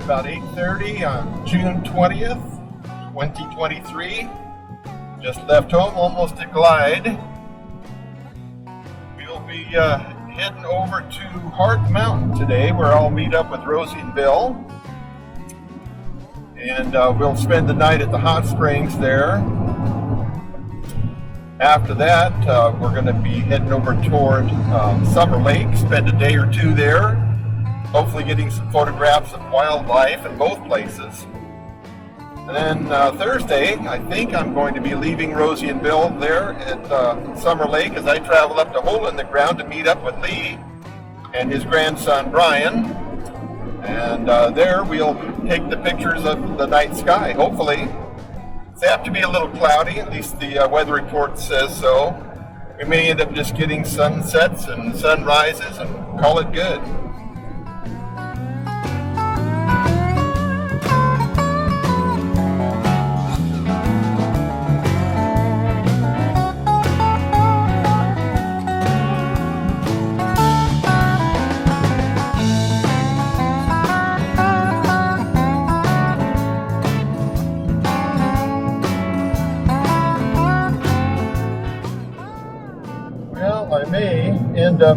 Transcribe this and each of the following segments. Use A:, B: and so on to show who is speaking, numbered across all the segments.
A: about 8:30 on June 20th, 2023. Just left home, almost at Glide. We'll be heading over to Hart Mountain today, where I'll meet up with Rosie and Bill. And we'll spend the night at the hot springs there. After that, we're going to be heading over toward Summer Lake, spend a day or two there, hopefully getting some photographs of wildlife in both places. And then Thursday, I think I'm going to be leaving Rosie and Bill there at Summer Lake as I travel up to Hole in the Ground to meet up with Lee and his grandson Brian. And there we'll take the pictures of the night sky, hopefully. It's apt to be a little cloudy, at least the weather report says so. We may end up just getting sunsets and sunrises and call it good. I may end up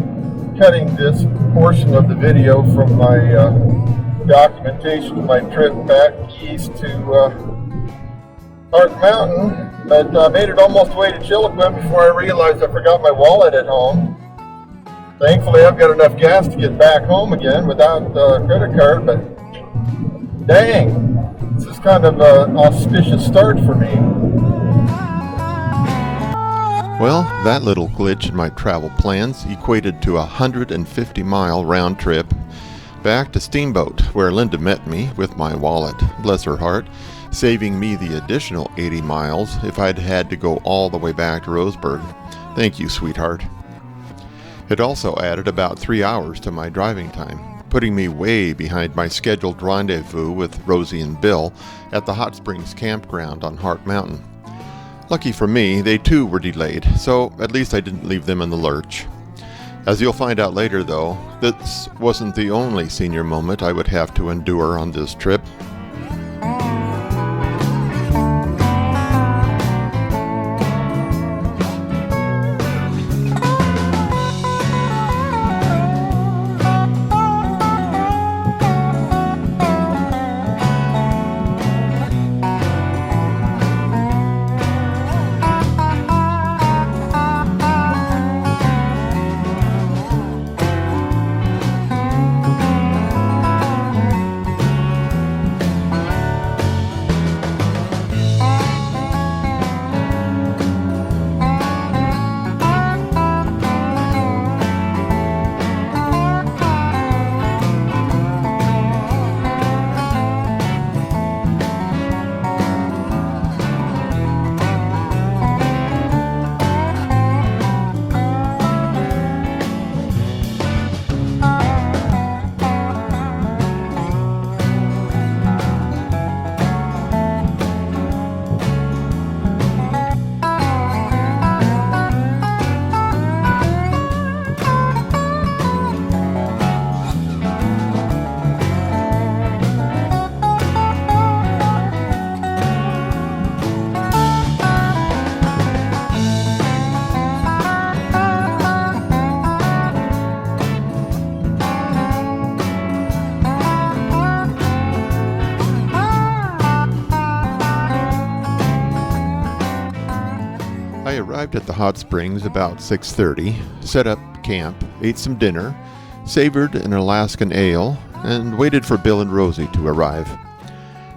A: cutting this portion of the video from my documentation of my trip back east to Hart Mountain, but I made it almost way to Chilliquin before I realized I forgot my wallet at home. Thankfully, I've got enough gas to get back home again without a credit card, but dang, this is kind of an auspicious start for me.
B: Well, that little glitch in my travel plans equated to a 150-mile round trip back to Steamboat, where Linda met me with my wallet, bless her heart, saving me the additional 80 miles if I'd had to go all the way back to Roseburg. Thank you, sweetheart. It also added about 3 hours to my driving time, putting me way behind my scheduled rendezvous with Rosie and Bill at the Hot Springs campground on Hart Mountain. Lucky for me, they too were delayed, so at least I didn't leave them in the lurch. As you'll find out later, though, this wasn't the only senior moment I would have to endure on this trip. I arrived at the hot springs about 6:30, set up camp, ate some dinner, savored an Alaskan ale, and waited for Bill and Rosie to arrive.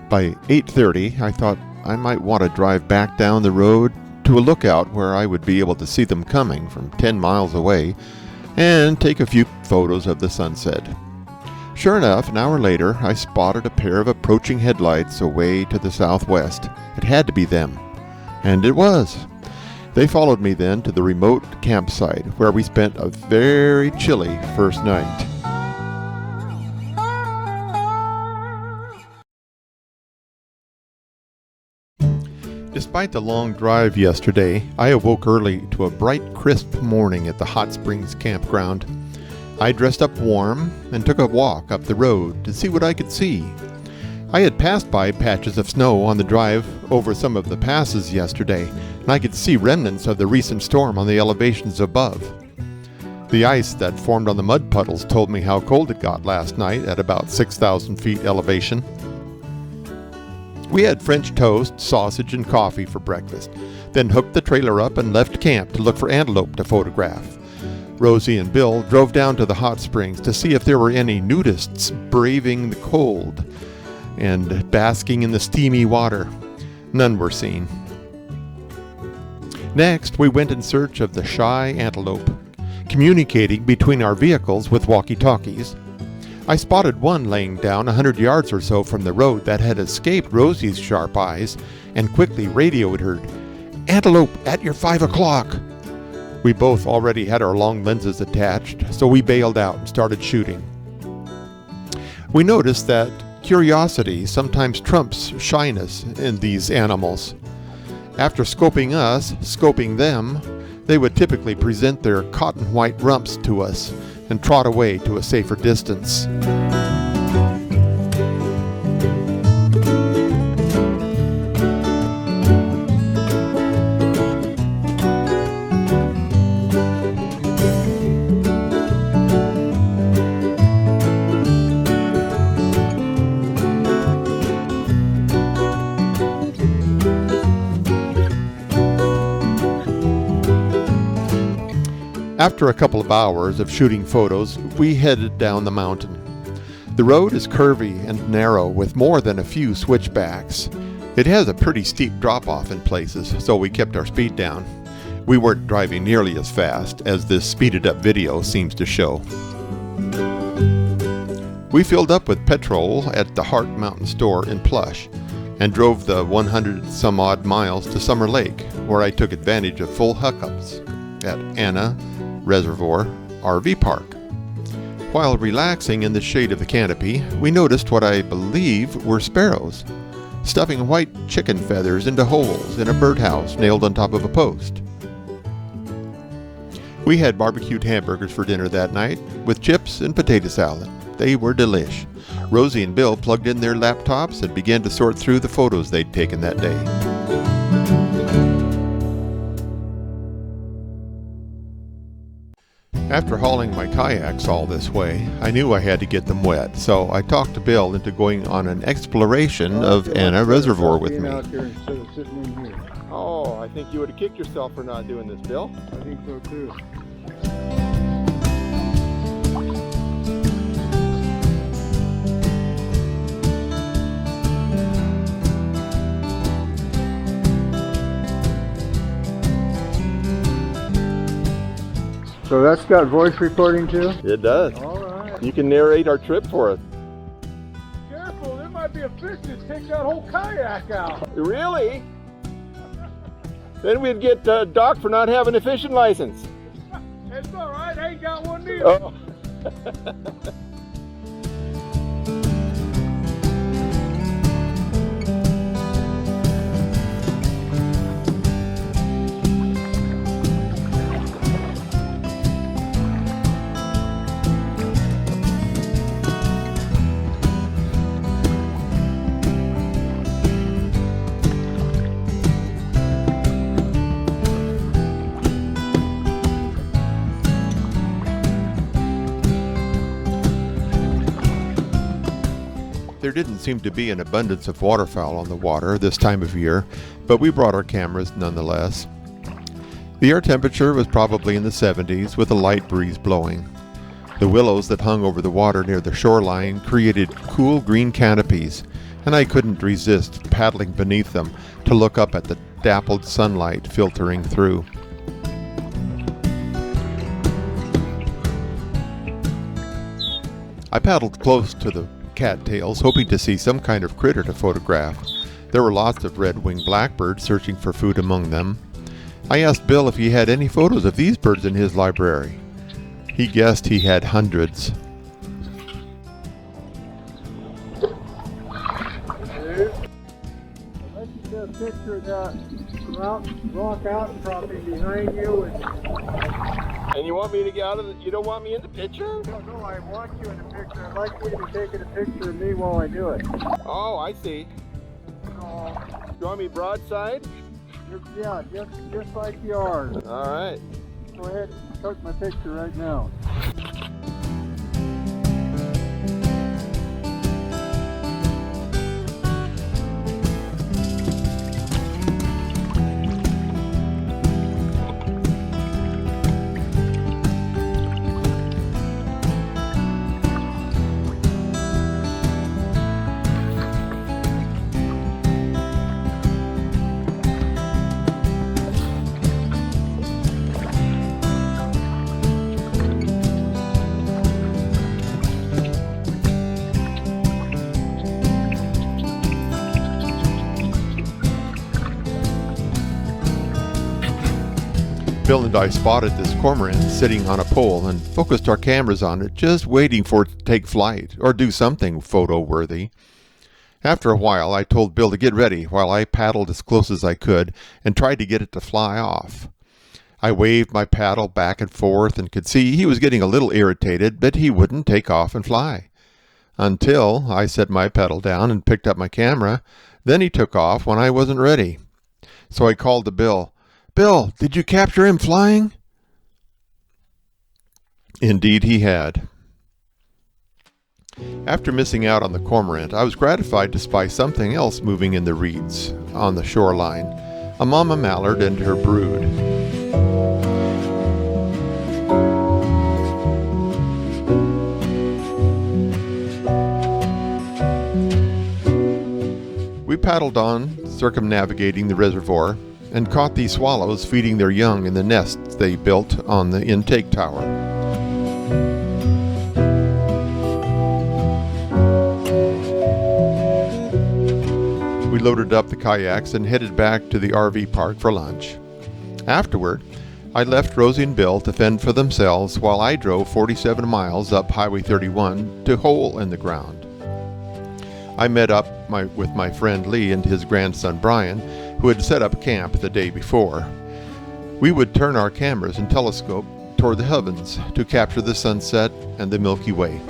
B: By 8:30, I thought I might want to drive back down the road to a lookout where I would be able to see them coming from 10 miles away and take a few photos of the sunset. Sure enough, an hour later, I spotted a pair of approaching headlights away to the southwest. It had to be them. And it was. They followed me then to the remote campsite where we spent a very chilly first night. Despite the long drive yesterday, I awoke early to a bright, crisp morning at the Hot Springs campground. I dressed up warm and took a walk up the road to see what I could see. I had passed by patches of snow on the drive over some of the passes yesterday, and I could see remnants of the recent storm on the elevations above. The ice that formed on the mud puddles told me how cold it got last night at about 6,000 feet elevation. We had French toast, sausage, and coffee for breakfast, then hooked the trailer up and left camp to look for antelope to photograph. Rosie and Bill drove down to the hot springs to see if there were any nudists braving the cold and basking in the steamy water. None were seen. Next, we went in search of the shy antelope, communicating between our vehicles with walkie-talkies. I spotted one laying down 100 yards or so from the road that had escaped Rosie's sharp eyes and quickly radioed her, "Antelope at your 5 o'clock." We both already had our long lenses attached, so we bailed out and started shooting. We noticed that curiosity sometimes trumps shyness in these animals. After scoping us, scoping them, they would typically present their cotton white rumps to us and trot away to a safer distance. After a couple of hours of shooting photos, we headed down the mountain. The road is curvy and narrow with more than a few switchbacks. It has a pretty steep drop-off in places, so we kept our speed down. We weren't driving nearly as fast as this speeded-up video seems to show. We filled up with petrol at the Hart Mountain store in Plush and drove the 100-some-odd miles to Summer Lake, where I took advantage of full hookups at Anna Reservoir RV Park. While relaxing in the shade of the canopy, we noticed what I believe were sparrows, stuffing white chicken feathers into holes in a birdhouse nailed on top of a post. We had barbecued hamburgers for dinner that night with chips and potato salad. They were delish. Rosie and Bill plugged in their laptops and began to sort through the photos they'd taken that day. After hauling my kayaks all this way, I knew I had to get them wet, so I talked to Bill into going on an exploration of Anna Reservoir with me.
C: Out there instead of sitting in here.
A: Oh, I think you would have kicked yourself for not doing this, Bill.
C: I think so too. So that's got voice recording too?
A: It does.
C: All right.
A: You can narrate our trip for us.
C: Careful, there might be a fish that takes that whole kayak out.
A: Really? Then we'd get docked for not having a fishing license.
C: It's all right, I ain't got one either.
A: Oh.
B: There didn't seem to be an abundance of waterfowl on the water this time of year, but we brought our cameras nonetheless. The air temperature was probably in the 70s with a light breeze blowing. The willows that hung over the water near the shoreline created cool green canopies, and I couldn't resist paddling beneath them to look up at the dappled sunlight filtering through. I paddled close to the cattails, hoping to see some kind of critter to photograph. There were lots of red-winged blackbirds searching for food among them. I asked Bill if he had any photos of these birds in his library. He guessed he had hundreds.
C: Unless you get a picture of that rock outcropping behind you and
A: And you want me to get out of the, you don't want me in the picture?
C: No, I want you in the picture. I'd like you to be taking a picture of me while I do it.
A: Oh, I see. You want me broadside?
C: Yeah, just like yours.
A: All right.
C: Go ahead and take my picture right now.
B: Bill and I spotted this cormorant sitting on a pole and focused our cameras on it, just waiting for it to take flight or do something photo-worthy. After a while, I told Bill to get ready while I paddled as close as I could and tried to get it to fly off. I waved my paddle back and forth and could see he was getting a little irritated, but he wouldn't take off and fly. Until I set my paddle down and picked up my camera, then he took off when I wasn't ready. So I called to Bill. "Bill, did you capture him flying?" Indeed he had. After missing out on the cormorant, I was gratified to spy something else moving in the reeds on the shoreline, a mama mallard and her brood. We paddled on, circumnavigating the reservoir, and caught these swallows feeding their young in the nests they built on the intake tower. We loaded up the kayaks and headed back to the RV park for lunch. Afterward, I left Rosie and Bill to fend for themselves while I drove 47 miles up Highway 31 to Hole in the Ground. I met up with my friend Lee and his grandson Brian, who had set up camp the day before. We would turn our cameras and telescope toward the heavens to capture the sunset and the Milky Way.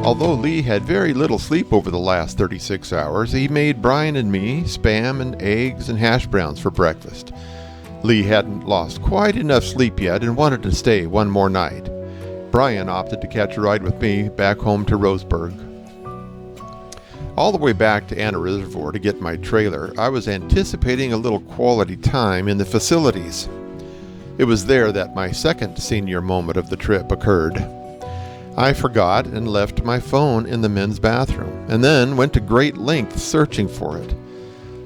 B: Although Lee had very little sleep over the last 36 hours, he made Brian and me spam and eggs and hash browns for breakfast. Lee hadn't lost quite enough sleep yet and wanted to stay one more night. Brian opted to catch a ride with me back home to Roseburg. All the way back to Anna Reservoir to get my trailer, I was anticipating a little quality time in the facilities. It was there that my second senior moment of the trip occurred. I forgot and left my phone in the men's bathroom, and then went to great lengths searching for it.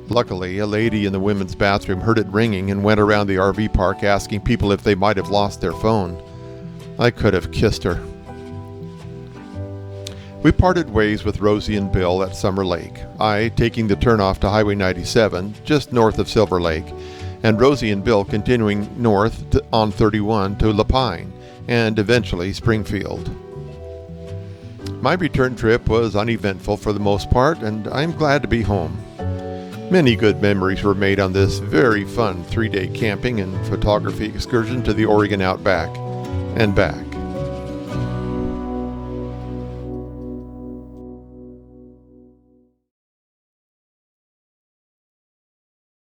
B: Luckily, a lady in the women's bathroom heard it ringing and went around the RV park asking people if they might have lost their phone. I could have kissed her. We parted ways with Rosie and Bill at Summer Lake, I taking the turnoff to Highway 97, just north of Silver Lake, and Rosie and Bill continuing north on 31 to Lapine, and eventually Springfield. My return trip was uneventful for the most part, and I'm glad to be home. Many good memories were made on this very fun 3-day camping and photography excursion to the Oregon Outback and back.